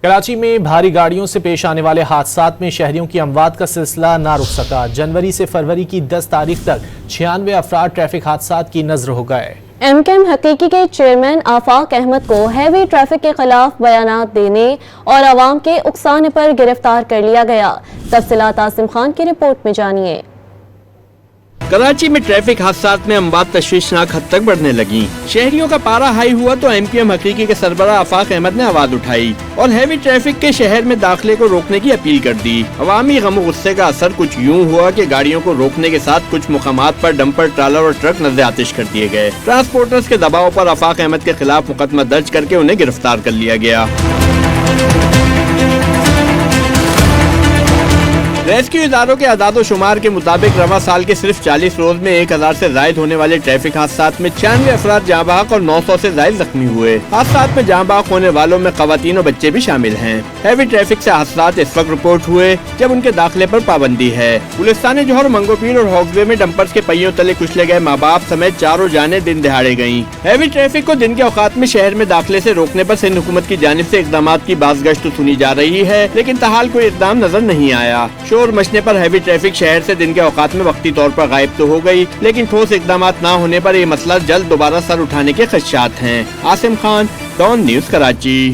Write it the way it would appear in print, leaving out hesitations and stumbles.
کراچی میں بھاری گاڑیوں سے پیش آنے والے حادثات میں شہریوں کی اموات کا سلسلہ نہ رک سکا۔ جنوری سے فروری کی 10 تاریخ تک 96 افراد ٹریفک حادثات کی نذر ہو گئے۔ ایم کے ایم حقیقی کے چیئرمین آفاق احمد کو ہیوی ٹریفک کے خلاف بیانات دینے اور عوام کے اکسانے پر گرفتار کر لیا گیا۔ تفصیلات عاصم خان کی رپورٹ میں جانیے۔ کراچی میں ٹریفک حادثات میں اموات تشویشناک حد تک بڑھنے لگیں۔ شہریوں کا پارا ہائی ہوا تو ایم کیو ایم حقیقی کے سربراہ آفاق احمد نے آواز اٹھائی اور ہیوی ٹریفک کے شہر میں داخلے کو روکنے کی اپیل کر دی۔ عوامی غم و غصے کا اثر کچھ یوں ہوا کہ گاڑیوں کو روکنے کے ساتھ کچھ مقامات پر ڈمپر، ٹرالر اور ٹرک نظر آتش کر دیے گئے۔ ٹرانسپورٹرز کے دباؤ پر آفاق احمد کے خلاف مقدمہ درج کر کے انہیں گرفتار کر لیا گیا۔ ریسکیو اداروں کے اعداد و شمار کے مطابق رواں سال کے صرف 40 روز میں 1000 سے زائد ہونے والے ٹریفک حادثات میں 96 افراد جاں بحق اور 900 سے زائد زخمی ہوئے۔ حادثات میں جاں بحق ہونے والوں میں خواتین و بچے بھی شامل ہیں۔ ہیوی ٹریفک سے حادثات اس وقت رپورٹ ہوئے جب ان کے داخلے پر پابندی ہے۔ گلستان جوہر، منگو پیر اور ہاکس وے میں ڈمپرز کے پہیوں تلے کچلے گئے ماں باپ سمیت 4 جانیں دن دہاڑے گئیں۔ ہیوی ٹریفک کو دن کے اوقات میں شہر میں داخلے سے روکنے پر سندھ حکومت کی جانب سے اقدامات کی باز گشت سنی جا رہی ہے، لیکن تاحال کوئی اقدام نظر نہیں آیا۔ شور مچنے پر ہیوی ٹریفک شہر سے دن کے اوقات میں وقتی طور پر غائب تو ہو گئی، لیکن ٹھوس اقدامات نہ ہونے پر یہ مسئلہ جلد دوبارہ سر اٹھانے کے خدشات ہیں۔ Asim Khan, Dawn News, Karachi.